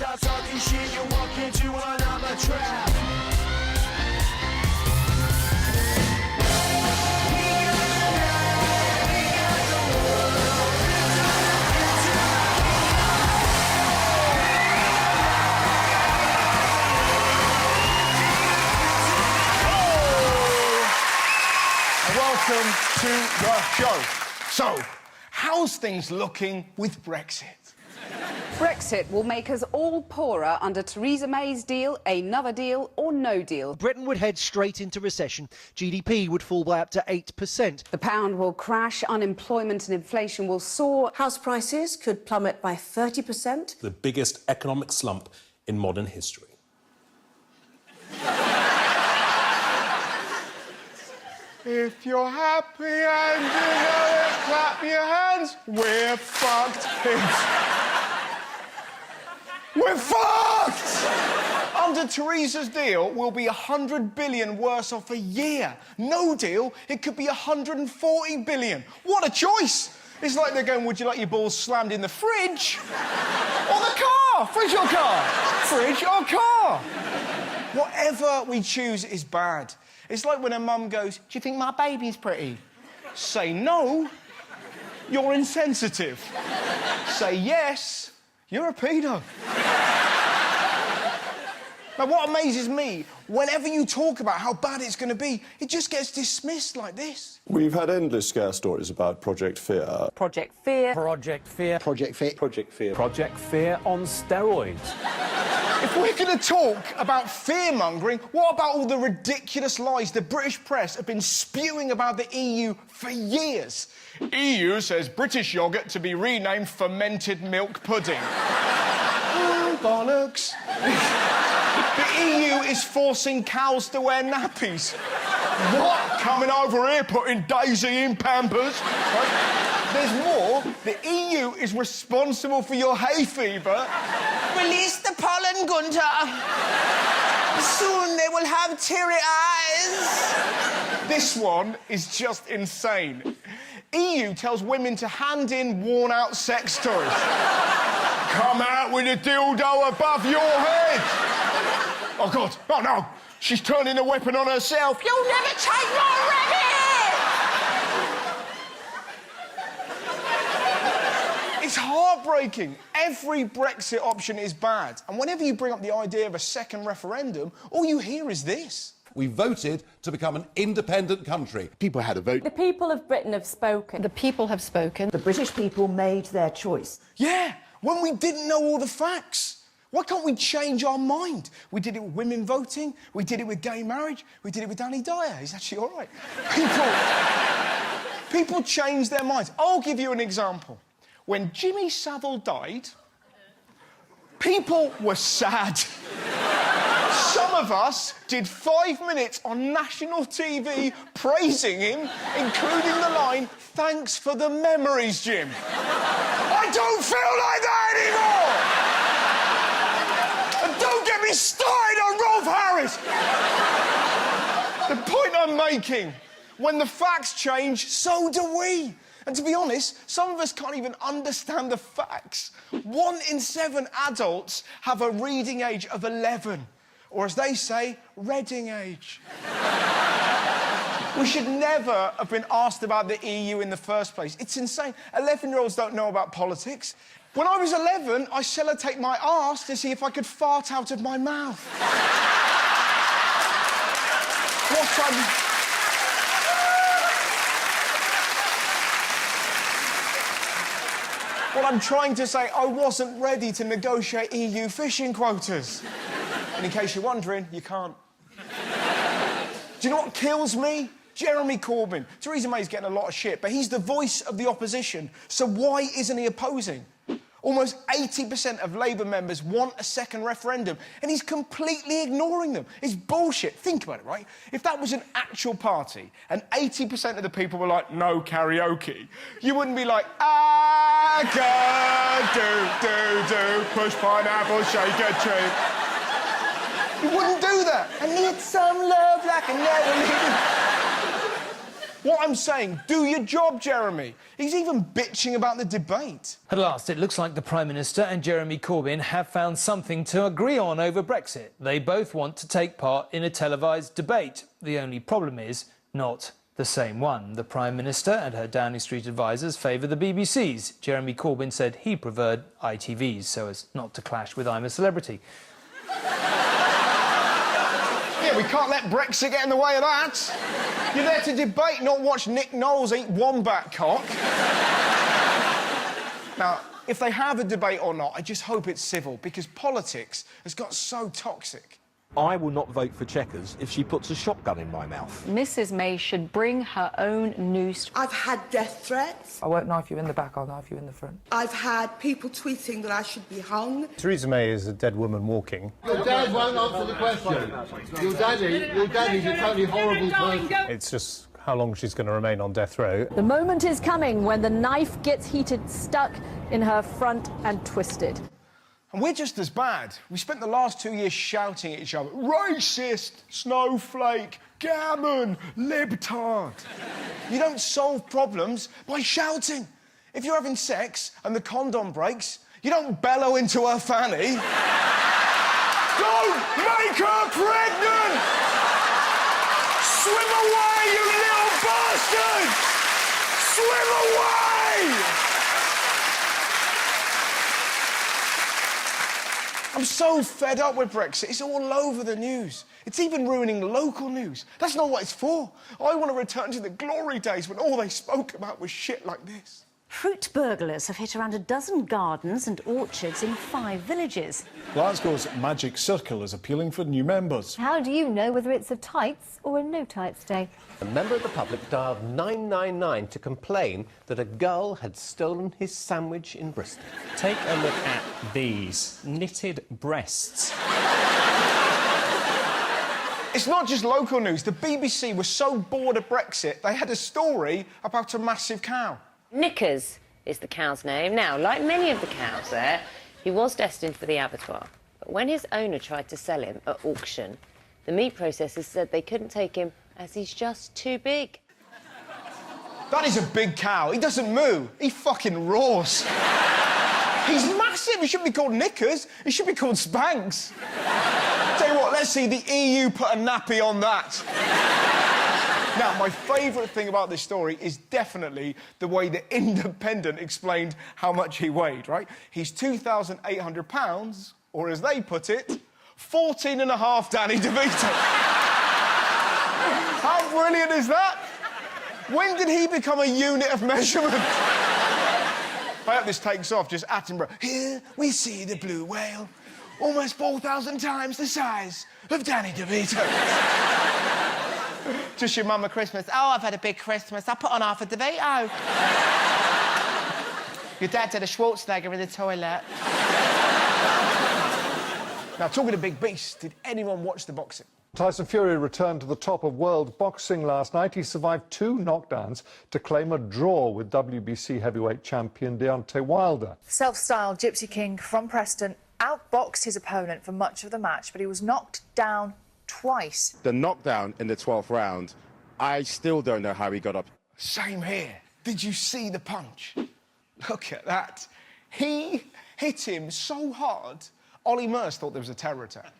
start talking shit, you walk into another trap. Welcome to the show. So, how's things looking with Brexit? Brexit will make us all poorer under Theresa May's deal, another deal or no deal. Britain would head straight into recession. GDP would fall by up to 8%. The pound will crash, unemployment and inflation will soar. House prices could plummet by 30%. The biggest economic slump in modern history. If you're happy and you know it, clap your hands. We're fucked. We're fucked! Under Theresa's deal, we'll be 100 billion worse off a year. No deal, it could be 140 billion. What a choice! It's like they're going, would you like your balls slammed in the fridge? Or the car? Fridge or car? Fridge or car? Whatever we choose is bad. It's like when a mum goes, do you think my baby's pretty? Say no, you're insensitive. Say yes, you're a pedo. Now, what amazes me, whenever you talk about how bad it's going to be, it just gets dismissed like this. We've had endless scare stories about Project Fear. Project Fear. Project Fear. Project Fear. Project Fear. Project Fear on steroids. If we're going to talk about fear-mongering, what about all the ridiculous lies the British press have been spewing about the EU for years? EU says British yoghurt to be renamed fermented milk pudding. Oh, bollocks. The EU is forcing cows to wear nappies. What? Coming over here putting Daisy in Pampers? Right? There's more. The EU is responsible for your hay fever. Release the pollen, Gunter. Soon they will have teary eyes. This one is just insane. EU tells women to hand in worn-out sex toys. Come out with a dildo above your head. Oh, God. Oh, no. She's turning a weapon on herself. You'll never take my rabbit! It's heartbreaking. Every Brexit option is bad. And whenever you bring up the idea of a second referendum, all you hear is this. We voted to become an independent country. People had a vote. The people of Britain have spoken. The people have spoken. The British people made their choice. Yeah, when we didn't know all the facts. Why can't we change our mind? We did it with women voting, we did it with gay marriage, we did it with Danny Dyer. He's actually all right. People change their minds. I'll give you an example. When Jimmy Savile died, people were sad. Some of us did 5 minutes on national TV praising him, including the line, "Thanks for the memories, Jim." I don't feel like that anymore! And don't get me started on Rolf Harris! The point I'm making, when the facts change, so do we. And to be honest, some of us can't even understand the facts. 1 in 7 adults have a reading age of 11. Or as they say, reading age. We should never have been asked about the EU in the first place. It's insane. 11-year-olds don't know about politics. When I was 11, I sellotaped my arse to see if I could fart out of my mouth. What I'm trying to say, I wasn't ready to negotiate EU fishing quotas. And in case you're wondering, you can't. Do you know what kills me? Jeremy Corbyn. Theresa May's getting a lot of shit, but he's the voice of the opposition. So why isn't he opposing? Almost 80% of Labour members want a second referendum, and he's completely ignoring them. It's bullshit. Think about it, right? If that was an actual party, and 80% of the people were like, no karaoke, you wouldn't be like, do, push pineapple, shake a tree. You wouldn't do that. I need some love like I never needed. What I'm saying, do your job, Jeremy. He's even bitching about the debate. At last, it looks like the Prime Minister and Jeremy Corbyn have found something to agree on over Brexit. They both want to take part in a televised debate. The only problem is not the same one. The Prime Minister and her Downing Street advisers favour the BBC's. Jeremy Corbyn said he preferred ITV's so as not to clash with I'm a Celebrity. Yeah, we can't let Brexit get in the way of that. You're there to debate, not watch Nick Knowles eat wombat cock. Now, if they have a debate or not, I just hope it's civil, because politics has got so toxic. I will not vote for Chequers if she puts a shotgun in my mouth. Mrs May should bring her own noose. I've had death threats. I won't knife you in the back, I'll knife you in the front. I've had people tweeting that I should be hung. Theresa May is a dead woman walking. Your dad won't answer the question. Your daddy's a totally horrible person. It's just how long she's going to remain on death row. The moment is coming when the knife gets heated, stuck in her front and twisted. And we're just as bad. We spent the last 2 years shouting at each other, racist, snowflake, gammon, libtard. You don't solve problems by shouting. If you're having sex and the condom breaks, you don't bellow into her fanny. Don't make her pregnant! Swim away, you little bastard! Swim away! I'm so fed up with Brexit. It's all over the news. It's even ruining local news. That's not what it's for. I want to return to the glory days when all they spoke about was shit like this. Fruit burglars have hit around a dozen gardens and orchards in 5 villages. Glasgow's Magic Circle is appealing for new members. How do you know whether it's a tights or a no tights day? A member of the public dialed 999 to complain that a girl had stolen his sandwich in Bristol. Take a look at these knitted breasts. It's not just local news. The BBC was so bored of Brexit, they had a story about a massive cow. Knickers is the cow's name. Now, like many of the cows there, he was destined for the abattoir. But when his owner tried to sell him at auction, the meat processors said they couldn't take him as he's just too big. That is a big cow. He doesn't moo. He fucking roars. He's massive. He shouldn't be called Knickers. He should be called Spanks. Tell you what, let's see the EU put a nappy on that. Now, my favourite thing about this story is definitely the way the Independent explained how much he weighed, right? He's 2,800 pounds, or as they put it, 14.5 Danny DeVito. How brilliant is that? When did he become a unit of measurement? I hope this takes off, just Attenborough. Here we see the blue whale, almost 4,000 times the size of Danny DeVito. Just your mum at Christmas. Oh, I've had a big Christmas. I put on half a DeVito. Your dad did a Schwarzenegger in the toilet. Now, talking of big beasts, did anyone watch the boxing? Tyson Fury returned to the top of world boxing last night. He survived 2 knockdowns to claim a draw with WBC heavyweight champion Deontay Wilder. Self-styled Gypsy King from Preston outboxed his opponent for much of the match, but he was knocked down twice. The knockdown in the 12th round, I still don't know how he got up. Same here. Did you see the punch? Look at that. He hit him so hard, Ollie Murs thought there was a terror attack.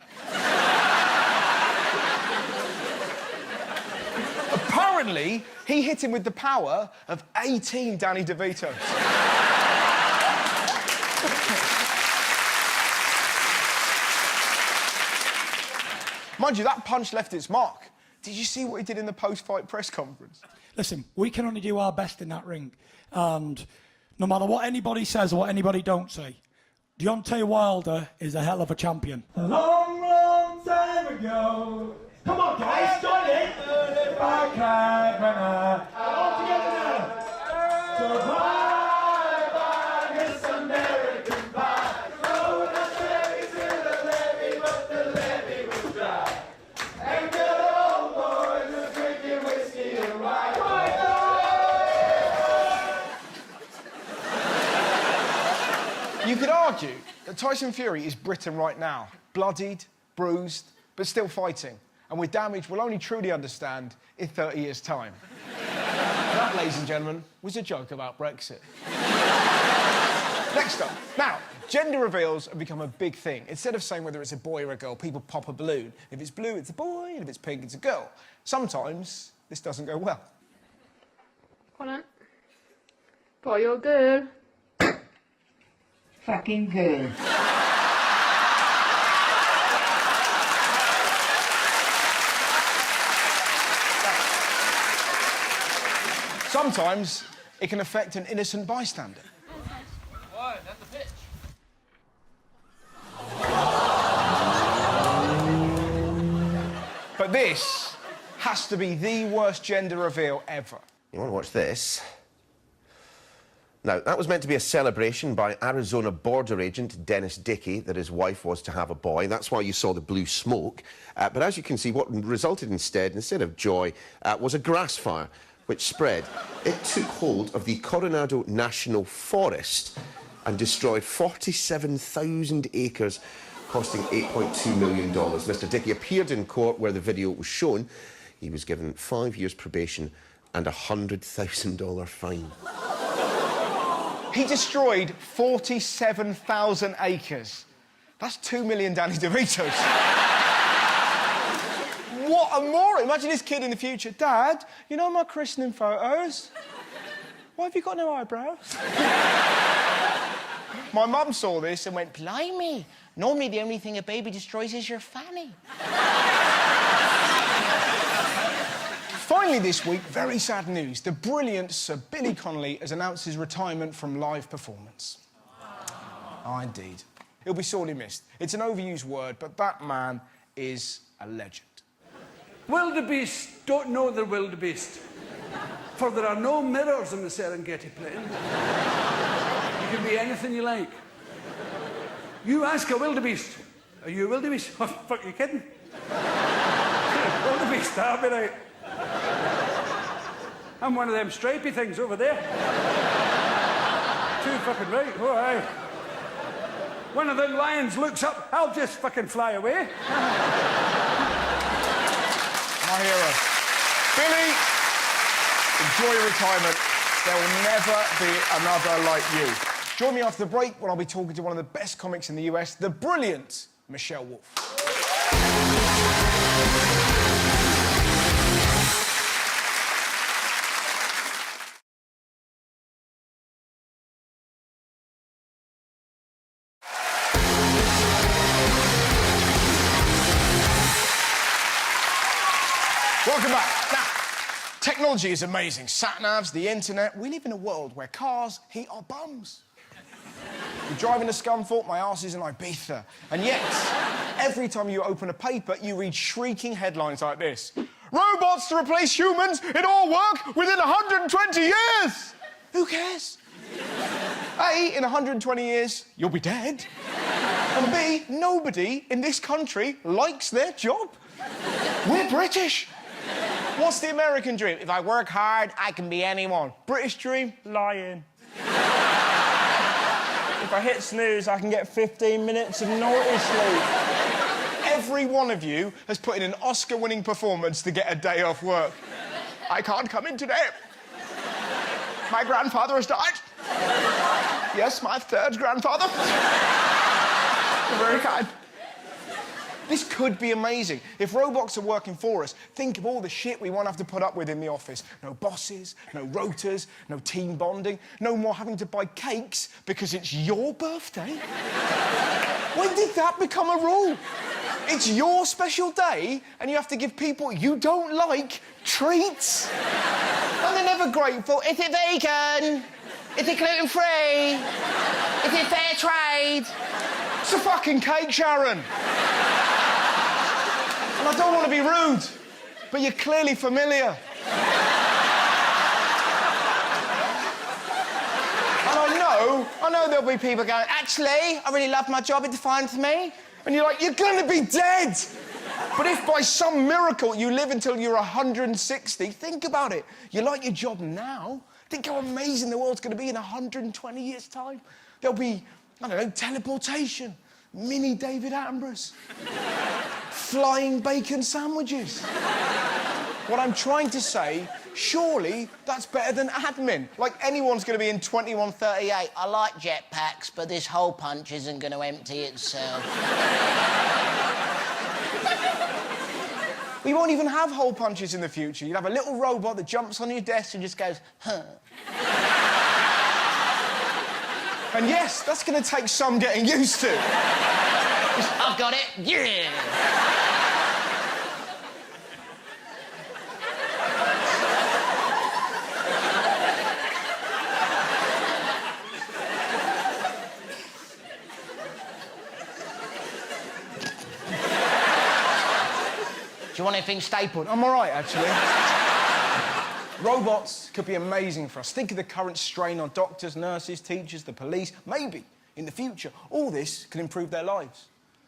Apparently, he hit him with the power of 18 Danny DeVitos. Mind you, that punch left its mark. Did you see what he did in the post-fight press conference? Listen, we can only do our best in that ring. And no matter what anybody says or what anybody don't say, Deontay Wilder is a hell of a champion. A long, long time ago. Come on, guys, join in. If I can, all together now. Survive on this American pie. Roll the levee to the levee, but the levee was dry. And good old boys are drinking whiskey and rye. You could argue that Tyson Fury is Britain right now. Bloodied, bruised, but still fighting. And with damage we'll only truly understand in 30 years' time. that, ladies and gentlemen, was a joke about Brexit. Next up. Now, gender reveals have become a big thing. Instead of saying whether it's a boy or a girl, people pop a balloon. If it's blue, it's a boy, and if it's pink, it's a girl. Sometimes this doesn't go well. Come on. Boy or girl? Fucking girl. Sometimes it can affect an innocent bystander. Right, that's the pitch. But this has to be the worst gender reveal ever. You want to watch this? Now, that was meant to be a celebration by Arizona border agent Dennis Dickey that his wife was to have a boy. That's why you saw the blue smoke. But as you can see, what resulted instead of joy, was a grass fire, which spread. It took hold of the Coronado National Forest and destroyed 47,000 acres, costing $8.2 million. Mr. Dickey appeared in court where the video was shown. He was given 5 years probation and a $100,000 fine. He destroyed 47,000 acres. That's 2 million Danny DeVitos. What a moron. Imagine this kid in the future. Dad, you know my christening photos? Why have you got no eyebrows? My mum saw this and went, blimey, normally the only thing a baby destroys is your fanny. Finally this week, very sad news. The brilliant Sir Billy Connolly has announced his retirement from live performance. Oh, indeed. He'll be sorely missed. It's an overused word, but that man is a legend. Wildebeest don't know they're wildebeest, for there are no mirrors in the Serengeti Plain. You can be anything you like. You ask a wildebeest, are you a wildebeest? Oh, fuck, you kidding? Wildebeest, I'll be right. I'm one of them stripy things over there. Too fucking right, oh aye. One of them lions looks up, I'll just fucking fly away. My hero. Billy, enjoy your retirement. There will never be another like you. Join me after the break when I'll be talking to one of the best comics in the US, the brilliant Michelle Wolf. Welcome back. Now, technology is amazing. Sat-navs, the internet. We live in a world where cars heat our bums. You're driving to Scunthorpe, my arse is in Ibiza. And yet, every time you open a paper, you read shrieking headlines like this. Robots to replace humans in all work within 120 years! Who cares? A, in 120 years, you'll be dead. And B, nobody in this country likes their job. We're British. What's the American dream? If I work hard, I can be anyone. British dream? Lying. If I hit snooze, I can get 15 minutes of naughty sleep. Every one of you has put in an Oscar-winning performance to get a day off work. I can't come in today. My grandfather has died. Yes, my third grandfather. You're very kind. This could be amazing. If robots are working for us, think of all the shit we won't have to put up with in the office. No bosses, no rotas, no team bonding, no more having to buy cakes because it's your birthday. When did that become a rule? It's your special day and you have to give people you don't like treats. And they're never grateful. Is it vegan? Is it gluten-free? Is it fair trade? It's a fucking cake, Sharon. And I don't want to be rude, but you're clearly familiar. And I know there'll be people going, actually, I really love my job, it defines me. And you're like, you're going to be dead. But if by some miracle you live until you're 160, think about it. You like your job now. Think how amazing the world's going to be in 120 years' time. There'll be, I don't know, teleportation, mini David Attenboroughs. Flying bacon sandwiches. What I'm trying to say, surely that's better than admin. Like, anyone's going to be in 2138. I like jetpacks, but this hole punch isn't going to empty itself. We won't even have hole punches in the future. You'll have a little robot that jumps on your desk and just goes, huh. And yes, that's going to take some getting used to. I've got it. Yeah. Do you want anything stapled? I'm all right, actually. Robots could be amazing for us. Think of the current strain on doctors, nurses, teachers, the police. Maybe, in the future, all this can improve their lives.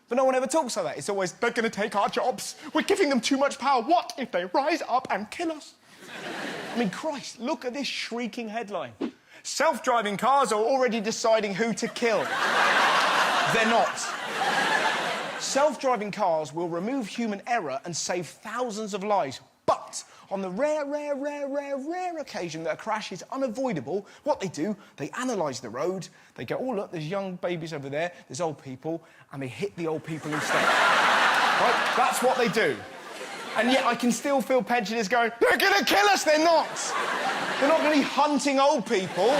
But no one ever talks like that. It's always, they're going to take our jobs. We're giving them too much power. What if they rise up and kill us? I mean, Christ, look at this shrieking headline. Self-driving cars are already deciding who to kill. They're not. Self-driving cars will remove human error and save thousands of lives. But on the rare occasion that a crash is unavoidable, what they do, they analyse the road, they go, oh, look, there's young babies over there, there's old people, and they hit the old people instead. Right? That's what they do. And yet I can still feel prejudice going, they're going to kill us, they're not. They're not going to be hunting old people.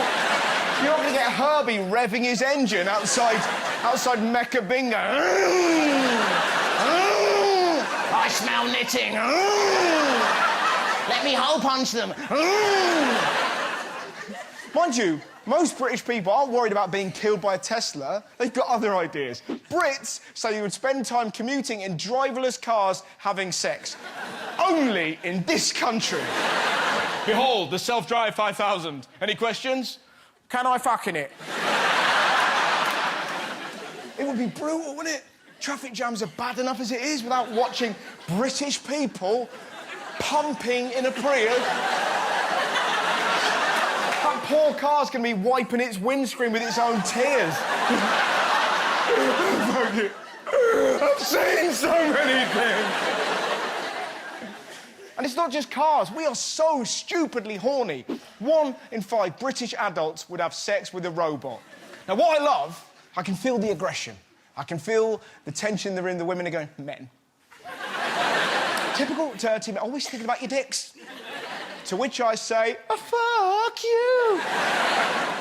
You're not going to get Herbie revving his engine outside Mecca Bingo. I smell knitting. Let me hole punch them. Mind you, most British people aren't worried about being killed by a Tesla. They've got other ideas. Brits say you would spend time commuting in driverless cars having sex. Only in this country. Behold, the self-drive 5000. Any questions? Can I fuck in it? It would be brutal, wouldn't it? Traffic jams are bad enough as it is without watching British people pumping in a Prius. That poor car's going to be wiping its windscreen with its own tears. I've seen so many things. And it's not just cars. We are so stupidly horny. 1 in 5 British adults would have sex with a robot. Now, what I love, I can feel the aggression. I can feel the tension in the women are going, men. Typical dirty men, always thinking about your dicks. To which I say, oh, fuck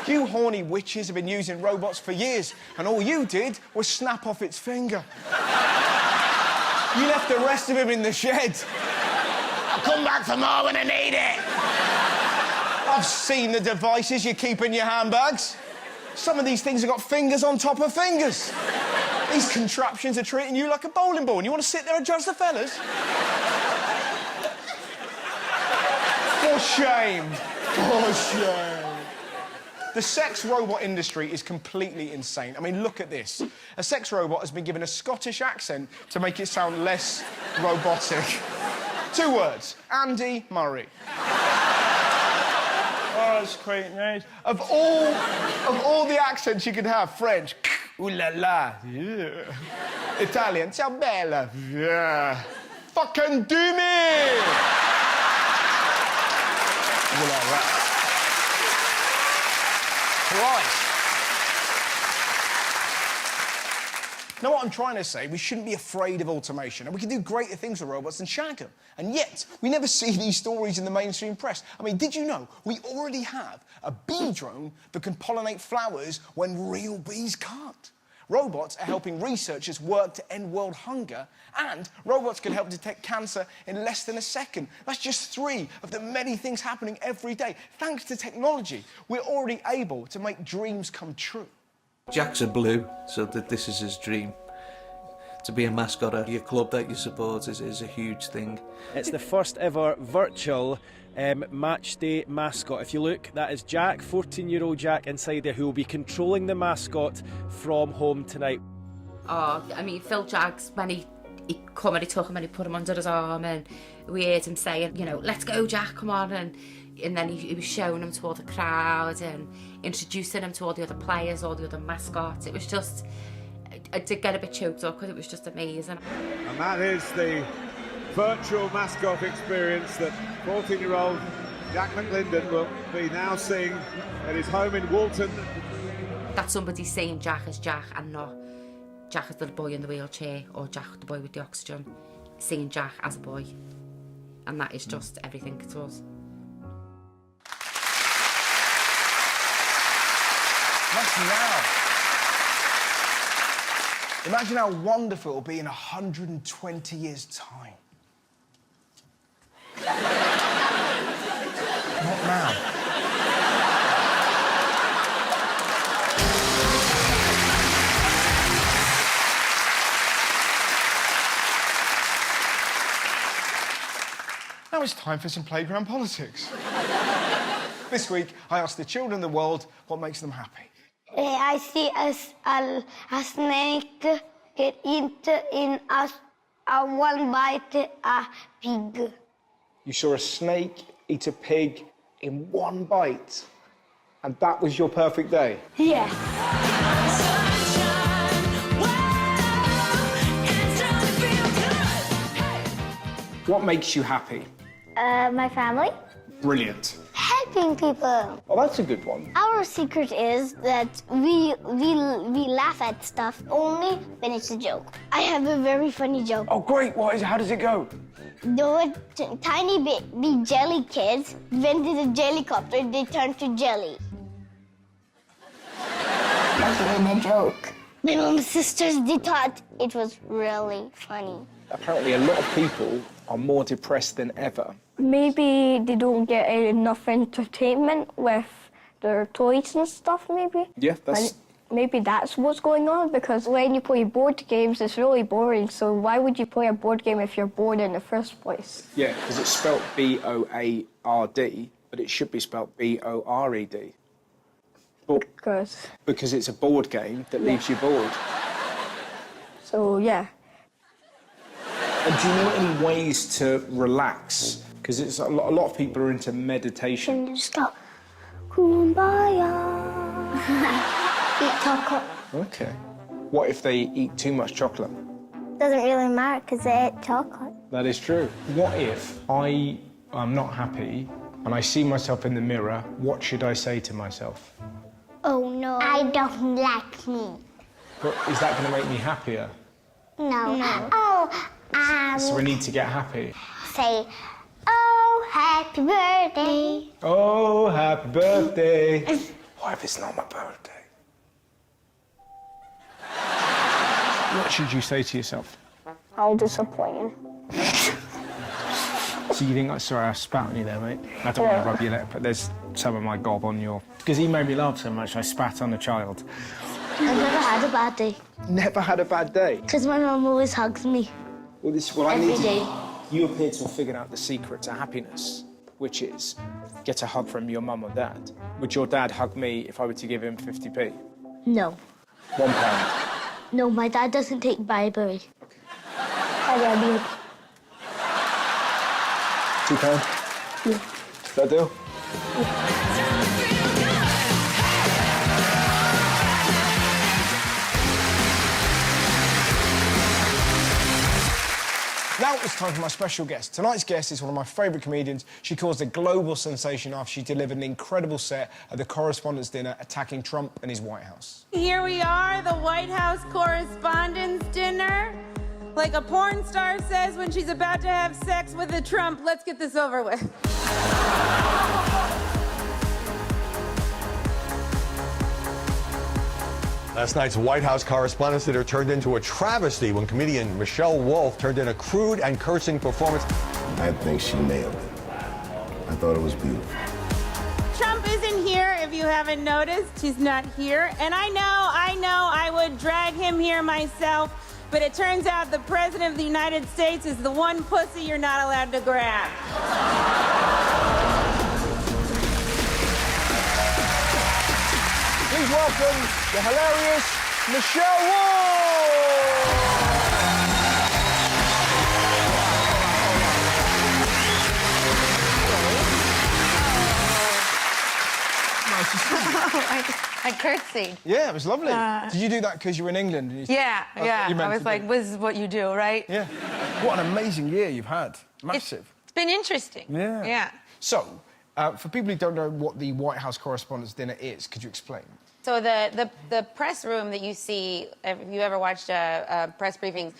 you. You horny witches have been using robots for years, and all you did was snap off its finger. You left the rest of him in the shed. I'll come back for more when I need it. I've seen the devices you keep in your handbags. Some of these things have got fingers on top of fingers. These contraptions are treating you like a bowling ball, and you want to sit there and judge the fellas? For shame. For shame. The sex robot industry is completely insane. I mean, look at this. A sex robot has been given a Scottish accent to make it sound less robotic. 2 words. Andy Murray. Oh, that's quite nice. Of all the accents you could have, French, ooh la la, yeah. Italian, ciao bella, yeah. Fucking do me! All like that. Right. Now, what I'm trying to say, we shouldn't be afraid of automation, and we can do greater things with robots than shag them. And yet, we never see these stories in the mainstream press. I mean, did you know we already have a bee drone that can pollinate flowers when real bees can't? Robots are helping researchers work to end world hunger, and robots can help detect cancer in less than a second. That's just 3 of the many things happening every day. Thanks to technology, we're already able to make dreams come true. Jack's a Blue, so that this is his dream. To be a mascot of your club that you support is a huge thing. It's the first ever virtual match day mascot. If you look, that is Jack, 14-year-old Jack inside there, who will be controlling the mascot from home tonight. Oh, I mean, Phil Jaggs, when he come and he took him and he put him under his arm, and we heard him saying, you know, let's go Jack, come on, and then he was showing him to all the crowd and introducing him to all the other players, all the other mascots. It was just, I did get a bit choked up because it was just amazing. And that is the virtual mascot experience that 14-year-old Jack McLinden will be now seeing at his home in Walton. That somebody's saying Jack as Jack and not Jack as the boy in the wheelchair or Jack the boy with the oxygen. Seeing Jack as a boy. And that is just everything to us. Imagine how wonderful it'll be in 120 years' time. Not now. Now it's time for some playground politics. This week, I asked the children of the world what makes them happy. I see a snake get in one bite a pig. You saw a snake eat a pig in one bite, and that was your perfect day? Yes. What makes you happy? My family. Brilliant. Helping people. Oh, that's a good one. Our secret is that we laugh at stuff only when it's a joke. I have a very funny joke. Oh, great. What is it? How does it go? There were tiny big jelly kids. When in a jellycopter, they turned to jelly. That's really a joke. My mom's sisters, they thought it was really funny. Apparently, a lot of people are more depressed than ever. Maybe they don't get enough entertainment with their toys and stuff, maybe. Yeah, that's... Maybe that's what's going on, because when you play board games, it's really boring. So why would you play a board game if you're bored in the first place? Yeah, because it's spelt B-O-A-R-D, but it should be spelt B-O-R-E-D. Because it's a board game that leaves you bored. So, yeah. And do you know any ways to relax? Because it's a lot of people are into meditation. Can you just go, Kumbaya? Eat chocolate. Okay. What if they eat too much chocolate? Doesn't really matter because they ate chocolate. That is true. What if I am not happy and I see myself in the mirror? What should I say to myself? Oh no. I don't like me. But is that going to make me happier? No. Oh, So we need to get happy. say, oh, happy birthday. Oh, happy birthday. What if it's not my birthday? What should you say to yourself? How disappointing. So you think, sorry, I spat on you there, mate. I don't want to rub your lip, but there's some of my gob on your... Because he made me laugh so much, I spat on a child. I've never had a bad day. Never had a bad day? Because my mum always hugs me. Well, this is what I Every need to... day. You appear to have figured out the secret to happiness, which is get a hug from your mum or dad. Would your dad hug me if I were to give him 50p? No. £1. No, my dad doesn't take bribery. Hi, Daddy. £2? Yeah. Is that a deal? Now it's time for my special guest. Tonight's guest is one of my favourite comedians. She caused a global sensation after she delivered an incredible set at the Correspondents' Dinner attacking Trump and his White House. Here we are, the White House Correspondents' Dinner. Like a porn star says when she's about to have sex with a Trump. Let's get this over with. Last night's White House Correspondents' Dinner turned into a travesty when comedian Michelle Wolf turned in a crude and cursing performance. I think she nailed it. I thought it was beautiful. Trump isn't here, if you haven't noticed. He's not here. And I know I would drag him here myself, but it turns out the President of the United States is the one pussy you're not allowed to grab. Please welcome the hilarious Michelle Wolf! nice to see you. I curtsied. Yeah, it was lovely. Did you do that because you were in England? And you Yeah. I was like, this is what you do, right? Yeah. What an amazing year you've had. Massive. It's been interesting. Yeah. Yeah. So, for people who don't know what the White House Correspondents' Dinner is, could you explain? So the press room that you see, if you ever watched a press briefings,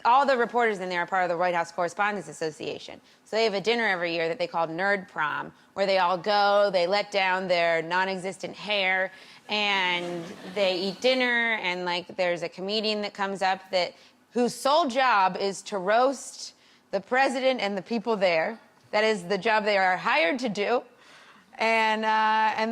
all the reporters in there are part of the White House Correspondents Association. So they have a dinner every year that they call Nerd Prom, where they all go, they let down their non-existent hair, and they eat dinner, and like there's a comedian that comes up whose sole job is to roast the president and the people there. That is the job they are hired to do, and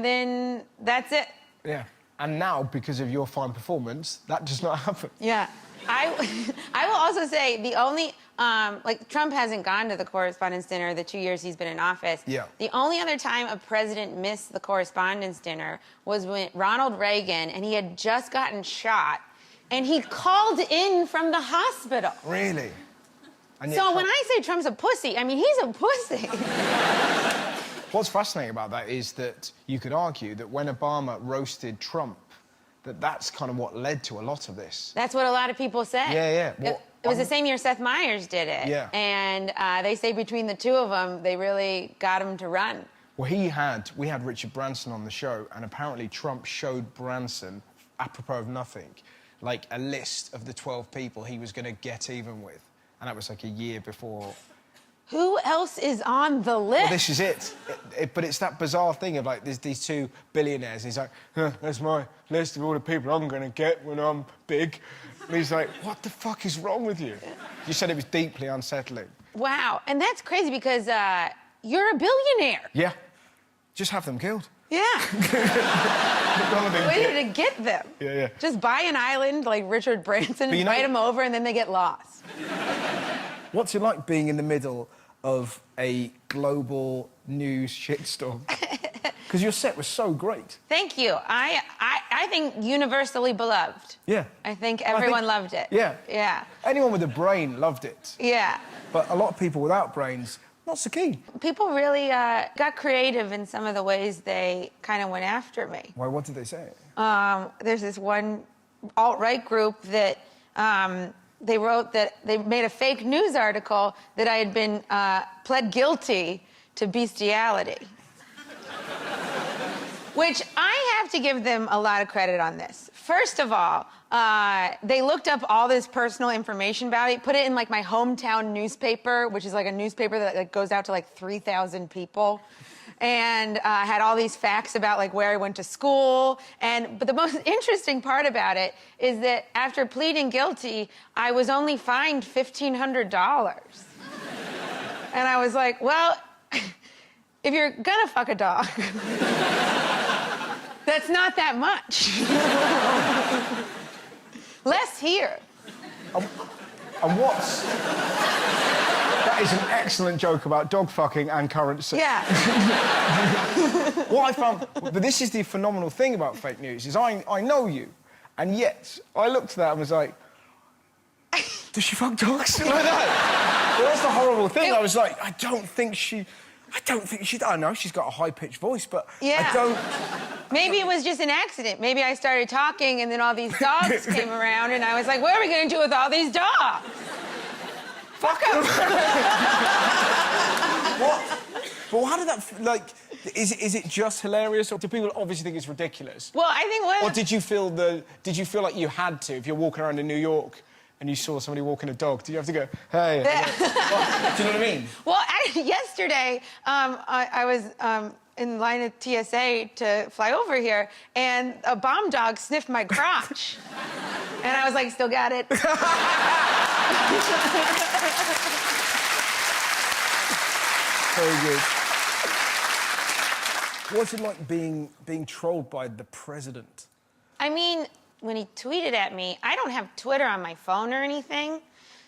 then that's it. Yeah. And now, because of your fine performance, that does not happen. Yeah. I will also say the only, like, Trump hasn't gone to the Correspondents' Dinner the 2 years he's been in office. Yeah. The only other time a president missed the Correspondents' Dinner was when Ronald Reagan, and he had just gotten shot, and he called in from the hospital. Really? And yet So Trump- when I say Trump's a pussy, I mean, he's a pussy. What's fascinating about that is that you could argue that when Obama roasted Trump, that's kind of what led to a lot of this. That's what a lot of people say. Yeah. Well, it was the same year Seth Meyers did it. Yeah. And they say between the two of them, they really got him to run. Well, we had Richard Branson on the show, and apparently Trump showed Branson, apropos of nothing, like a list of the 12 people he was going to get even with. And that was like a year before. Who else is on the list? Well, this is it. But it's that bizarre thing of, like, there's these two billionaires, and he's like, that's my list of all the people I'm going to get when I'm big. And he's like, what the fuck is wrong with you? You said it was deeply unsettling. Wow. And that's crazy because you're a billionaire. Yeah. Just have them killed. Yeah. Way to get them. Yeah. Just buy an island like Richard Branson, But you know- invite them over, and then they get lost. What's it like being in the middle of a global news shitstorm? Because your set was so great. Thank you. I think universally beloved. Yeah. I think everyone loved it. Yeah. Yeah. Anyone with a brain loved it. Yeah. But a lot of people without brains, not so keen. People really got creative in some of the ways they kind of went after me. Why, what did they say? There's this one alt-right group that they wrote that they made a fake news article that I had been pled guilty to bestiality. Which I have to give them a lot of credit on this. First of all, they looked up all this personal information about it, put it in like my hometown newspaper, which is like a newspaper that like goes out to like 3,000 people, and had all these facts about like where I went to school. But the most interesting part about it is that after pleading guilty, I was only fined $1,500. And I was like, well, if you're gonna fuck a dog, that's not that much. Less here. And what's... That is an excellent joke about dog fucking and currency. Yeah. What I found... But this is the phenomenal thing about fake news, is I know you, and yet I looked at that and was like, does she fuck dogs? Like that. Well, that's the horrible thing. I was like, I don't think she... I know she's got a high-pitched voice, but Yeah. I don't... Maybe it was just an accident. Maybe I started talking and then all these dogs came around and I was like, what are we going to do with all these dogs? Fuck them. What? Well, how did that... Like, is it just hilarious, or do people obviously think it's ridiculous? Well, I think what... Or did you feel like you had to, if you're walking around in New York and you saw somebody walking a dog, did you have to go, hey? Do you know what I mean? Well, yesterday, I was in line at TSA to fly over here, and a bomb dog sniffed my crotch. And I was like, still got it. Very good. What's it like being trolled by the president? I mean, when he tweeted at me, I don't have Twitter on my phone or anything.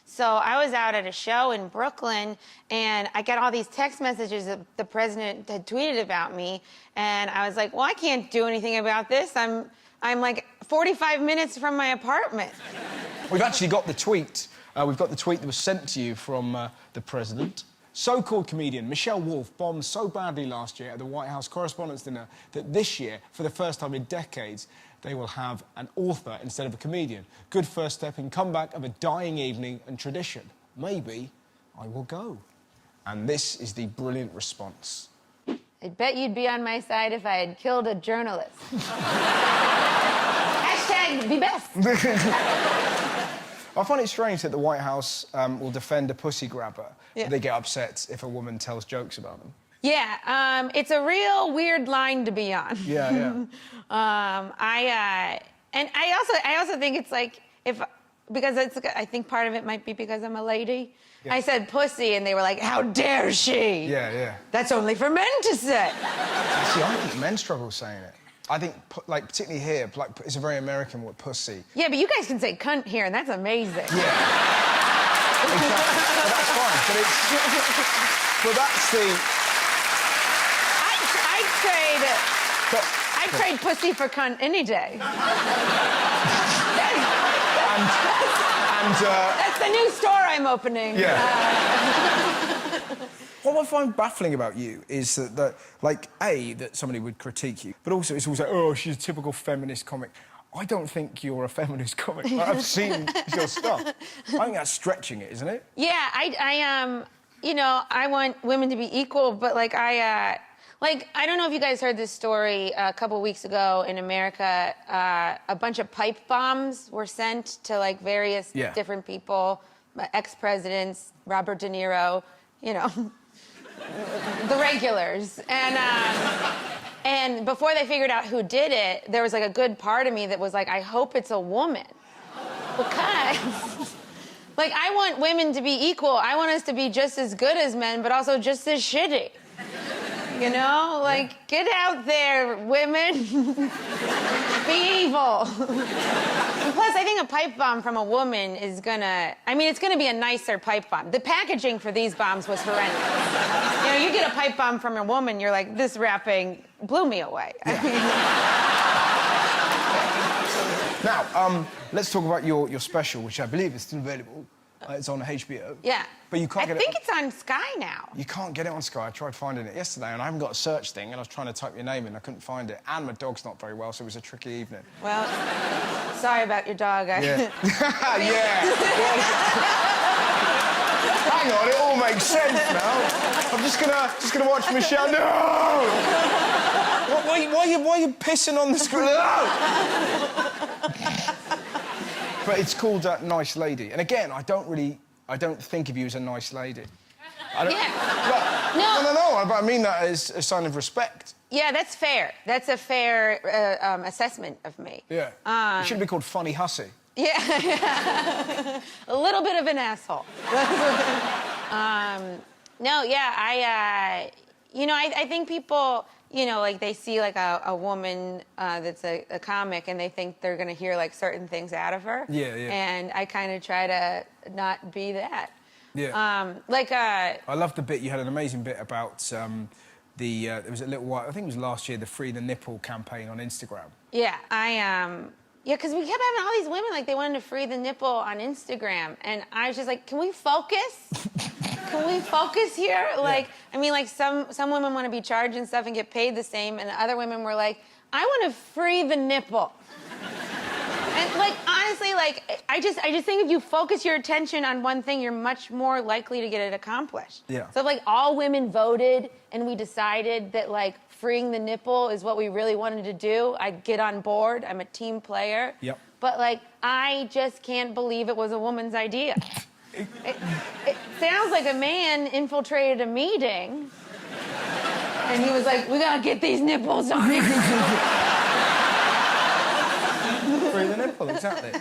So I was out at a show in Brooklyn, and I got all these text messages that the president had tweeted about me, and I was like, well, I can't do anything about this. I'm like 45 minutes from my apartment. We've actually got the tweet. We've got the tweet that was sent to you from the president. So-called comedian Michelle Wolf bombed so badly last year at the White House Correspondents' Dinner that this year, for the first time in decades, they will have an author instead of a comedian. Good first step in comeback of a dying evening and tradition. Maybe I will go. And this is the brilliant response. I bet you'd be on my side if I had killed a journalist. Hashtag be best. I find it strange that the White House will defend a pussy grabber, Yeah. but they get upset if a woman tells jokes about them. Yeah, it's a real weird line to be on. Yeah, yeah. I also think it's like I think part of it might be because I'm a lady. Yeah. I said pussy, and they were like, "How dare she?" Yeah, yeah. That's only for men to say. See, I think men struggle saying it. I think, like, particularly here, like, it's a very American word, pussy. Yeah, but you guys can say cunt here, and that's amazing. Yeah. Exactly. But that's fine. But that's the... I'd trade pussy for cunt any day. That's the new store I'm opening. Yeah. What I find baffling about you is that that somebody would critique you, but also it's always like, oh, she's a typical feminist comic. I don't think you're a feminist comic. Like, I've seen your stuff. I think that's stretching it, isn't it? Yeah, I want women to be equal, but I don't know if you guys heard this story a couple weeks ago in America. A bunch of pipe bombs were sent to various different people, ex-presidents, Robert De Niro, the regulars. And before they figured out who did it, there was a good part of me that was like, I hope it's a woman. Because I want women to be equal. I want us to be just as good as men, but also just as shitty. Get out there, women. Be evil. And plus, I think a pipe bomb from a woman is it's gonna be a nicer pipe bomb. The packaging for these bombs was horrendous. You get a pipe bomb from a woman, you're like, this wrapping blew me away. Now, let's talk about your special, which I believe is still available. It's on HBO. Yeah. But you can't get it... I think it's on Sky now. You can't get it on Sky. I tried finding it yesterday, and I haven't got a search thing, and I was trying to type your name in. I couldn't find it. And my dog's not very well, so it was a tricky evening. Well, sorry about your dog. Yeah. Yeah. Hang on, it all makes sense now. I'm just gonna watch Michelle. No! Why are you pissing on the screen? No! But it's called Nice Lady. And again, I don't think of you as a nice lady. No, but I mean that as a sign of respect. Yeah, that's fair. That's a fair assessment of me. Yeah. It should be called Funny Hussy. Yeah. A little bit of an asshole. I think people... they see a woman that's a comic and they think they're going to hear certain things out of her. Yeah, yeah. And I kind of try to not be that. Yeah. I loved the bit, you had an amazing bit about there was a little while, I think it was last year, the Free the Nipple campaign on Instagram. Yeah, because we kept having all these women, they wanted to free the nipple on Instagram. And I was just like, can we focus? Can we focus here? Some women want to be charged and stuff and get paid the same, and other women were like, I want to free the nipple. And honestly, I just think if you focus your attention on one thing, you're much more likely to get it accomplished. Yeah. So if all women voted and we decided that freeing the nipple is what we really wanted to do, I'd get on board. I'm a team player. Yep. But I just can't believe it was a woman's idea. It sounds like a man infiltrated a meeting, and he was like, we gotta get these nipples on it. Free the nipple, exactly.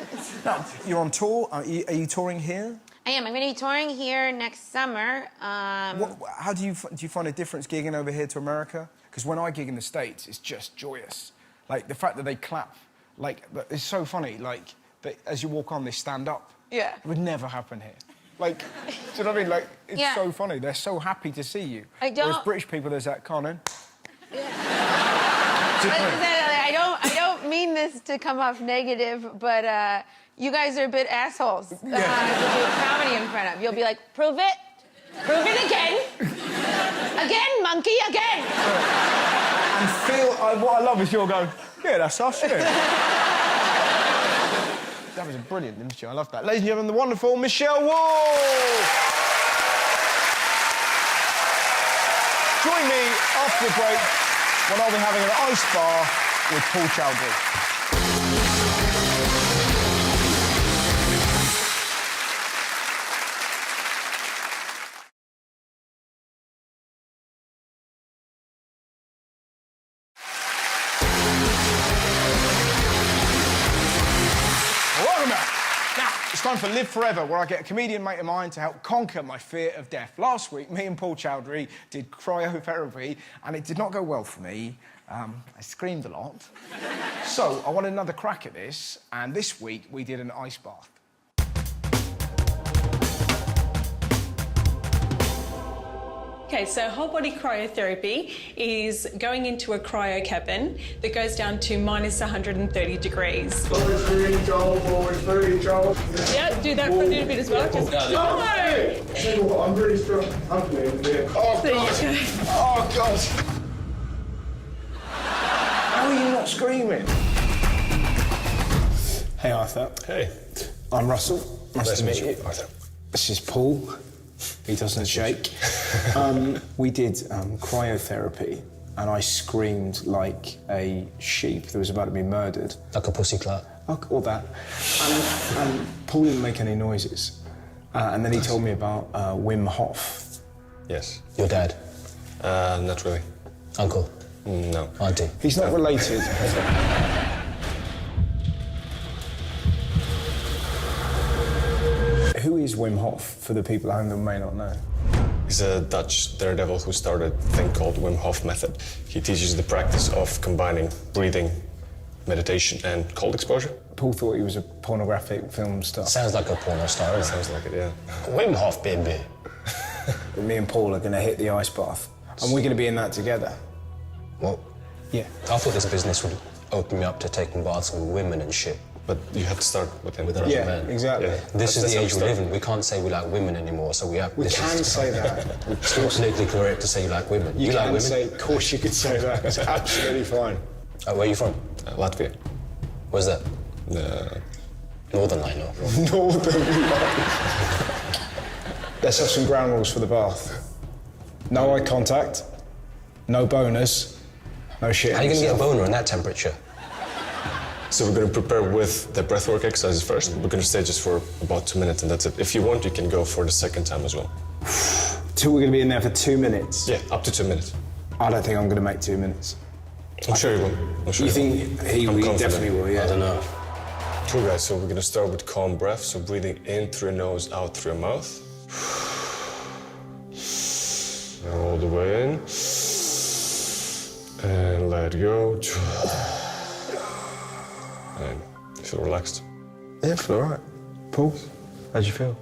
Now, you're on tour. Are you touring here? I am. I'm going to be touring here next summer. How do you find a difference gigging over here to America? Because when I gig in the States, it's just joyous. The fact that they clap, it's so funny. As you walk on, they stand up. Yeah. It would never happen here. Do you know what I mean? It's so funny. They're so happy to see you. Whereas British people, there's that Conan. Yeah. I don't mean this to come off negative, but you guys are a bit assholes to do comedy in front of. You'll be like, prove it again. monkey again. And feel, what I love is you're going, yeah, that's us, yeah. That was a brilliant interview, I love that. Ladies and gentlemen, the wonderful Michelle Wolf. Join me after the break when I'll be having an ice bar with Paul Chowdhury. Welcome back. Now, it's time for Live Forever, where I get a comedian mate of mine to help conquer my fear of death. Last week, me and Paul Chowdhury did cryotherapy, and it did not go well for me. I screamed a lot. So, I wanted another crack at this, and this week we did an ice bath. Okay, so whole body cryotherapy is going into a cryo cabin that goes down to minus 130 degrees. Always very dull, always very dull. Yeah, do that for a little bit as well. Just No! I'm really strong. I'm doing it. Oh, there God. you go. Oh, God. How are you not screaming? Hey, Arthur. Hey. I'm Russell. Nice to meet you. Arthur. This is Paul. He doesn't shake. We did cryotherapy, and I screamed like a sheep that was about to be murdered. Like a pussy clat. All that. And Paul didn't make any noises. And then he told me about Wim Hof. Yes. Your dad? Not really. Uncle? No. Auntie? He's not related. Who is Wim Hof, for the people at home that may not know? He's a Dutch daredevil who started a thing called Wim Hof method. He teaches the practice of combining breathing, meditation, and cold exposure. Paul thought he was a pornographic film star. Sounds like a porno star, isn't it? Sounds like it, yeah. Wim Hof, baby. Me and Paul are going to hit the ice bath, and we're going to be in that together. What? Yeah. I thought this business would open me up to taking baths with women and shit. But you have to start with him. With another man. Exactly. Yeah. This is That's the how age we we live start. in. We can't say we like women anymore, so we have... We can say that. It's not politically correct to say you like women. You like can women? say, of course you could say that. It's absolutely fine. Where are you from? Latvia. Where's that? Northern Line, no? Northern Line. Let's have some ground rules for the bath. No eye contact, no boners, no shit. How are you going to get a boner in that temperature? So we're going to prepare with the breathwork exercises first. We're going to stay just for about 2 minutes, and that's it. If you want, you can go for the second time as well. We're going to be in there for 2 minutes? Yeah, up to 2 minutes. I don't think I'm going to make 2 minutes. I'm sure you will. I'm sure You think he definitely will, yeah? I don't know. Cool, guys. So we're going to start with calm breath. So breathing in through your nose, out through your mouth. All the way in. And let go. And you feel relaxed? Yeah, I feel all right. Paul, how'd you feel? I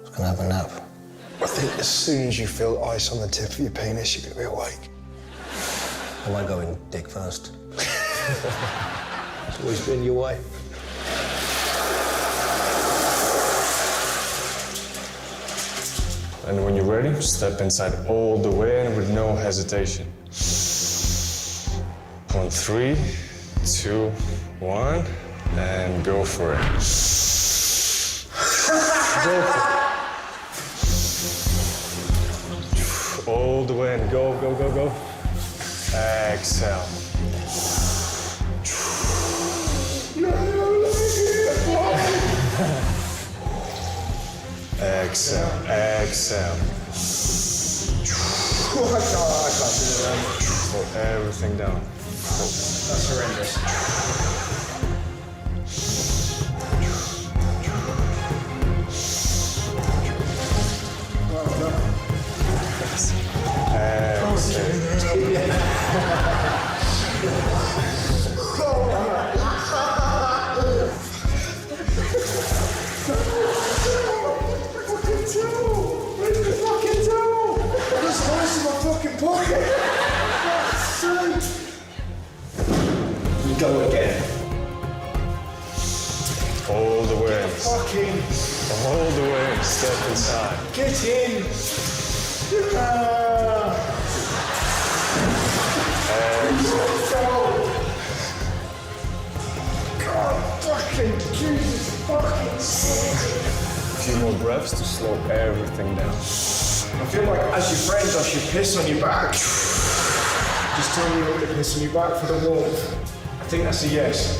was going to have a nap. I think as soon as you feel ice on the tip of your penis, you're going to be awake. Am I going dick first? It's always been your way. And when you're ready, step inside all the way in with no hesitation. On 3, 2, 1, and go for it. All the way and go, go, go, go. Exhale. Exhale, exhale. Pull everything down. That's horrendous. Go again. All the way. Fucking. All the way. Step inside. Get in. slow breaths to slow everything down. I feel like as your friend I should piss on your back. Just tell me you want to piss on your back for the warmth. I think that's a yes.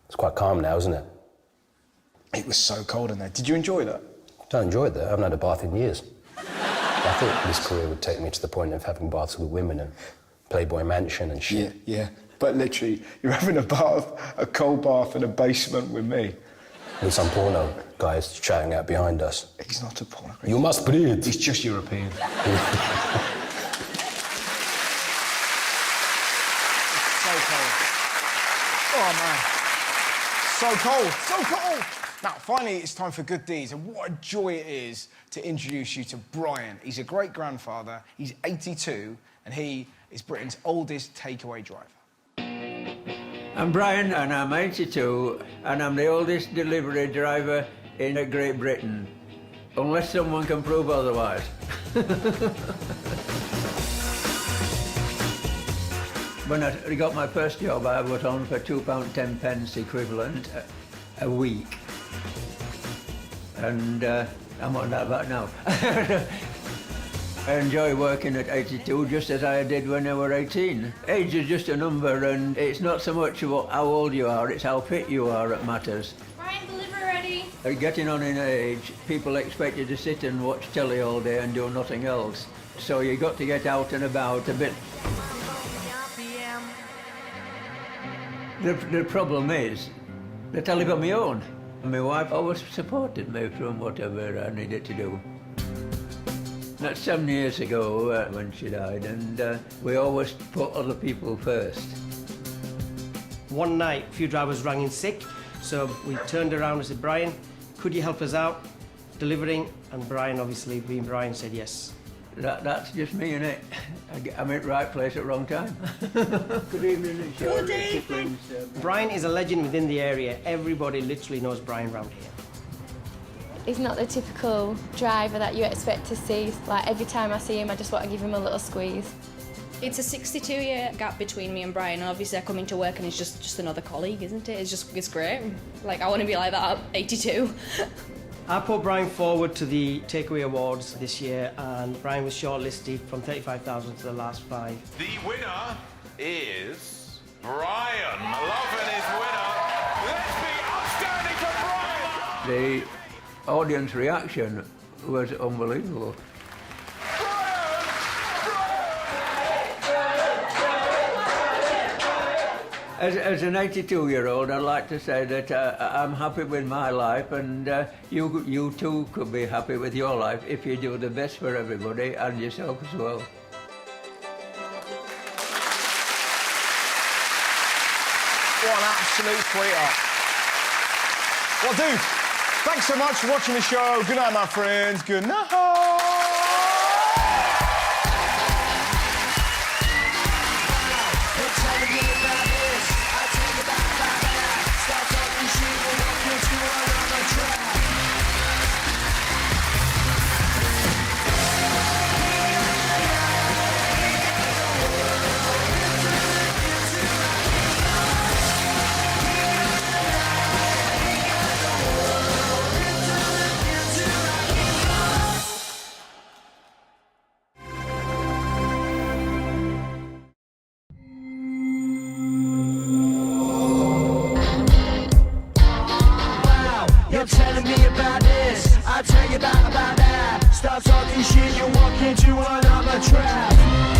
It's quite calm now, isn't it? It was so cold in there. Did you enjoy that? I enjoyed that. I haven't had a bath in years. I thought this career would take me to the point of having baths with women and Playboy Mansion and shit. Yeah. But literally, you're having a bath, a cold bath in a basement with me. With some porno guys chatting out behind us. He's not a porno. You must breathe. He's just European. So cold. Oh, man. So cold. So cold. Now, finally, it's time for good deeds. And what a joy it is to introduce you to Brian. He's a great-grandfather. He's 82, and he is Britain's oldest takeaway driver. I'm Brian, and I'm 82, and I'm the oldest delivery driver in Great Britain, unless someone can prove otherwise. When I got my first job, I was on for £2.10 equivalent a week. And I'm on that back now. I enjoy working at 82 just as I did when I was 18. Age is just a number, and it's not so much about how old you are, it's how fit you are that matters. Brian, deliver ready. Getting on in age, people expect you to sit and watch telly all day and do nothing else. So you got to get out and about a bit. The problem is that I live on my own. My wife always supported me from whatever I needed to do. That's 7 years ago when she died, and we always put other people first. One night, a few drivers rang in sick, so we turned around and said, Brian, could you help us out delivering? And Brian, obviously being Brian, said yes. That's just me, innit? I'm at right place at wrong time. Good evening. Good evening. Brian is a legend within the area. Everybody literally knows Brian round here. He's not the typical driver that you expect to see. Like, every time I see him, I just want to give him a little squeeze. It's a 62-year gap between me and Brian, and obviously I come into work and he's just another colleague, isn't it? It's great. Like, I want to be like that at 82. I put Brian forward to the Takeaway Awards this year, and Brian was shortlisted from 35,000 to the last 5. The winner is Brian. Loving his winner. Let's be outstanding for Brian. The audience reaction was unbelievable. As an 82-year-old, I'd like to say that I'm happy with my life, and you too could be happy with your life if you do the best for everybody and yourself as well. What an absolute sweetheart. Well, dude, thanks so much for watching the show. Good night, my friends. Good night. You're telling me about this, I'll tell you about that. Start talking shit, you walk into another trap.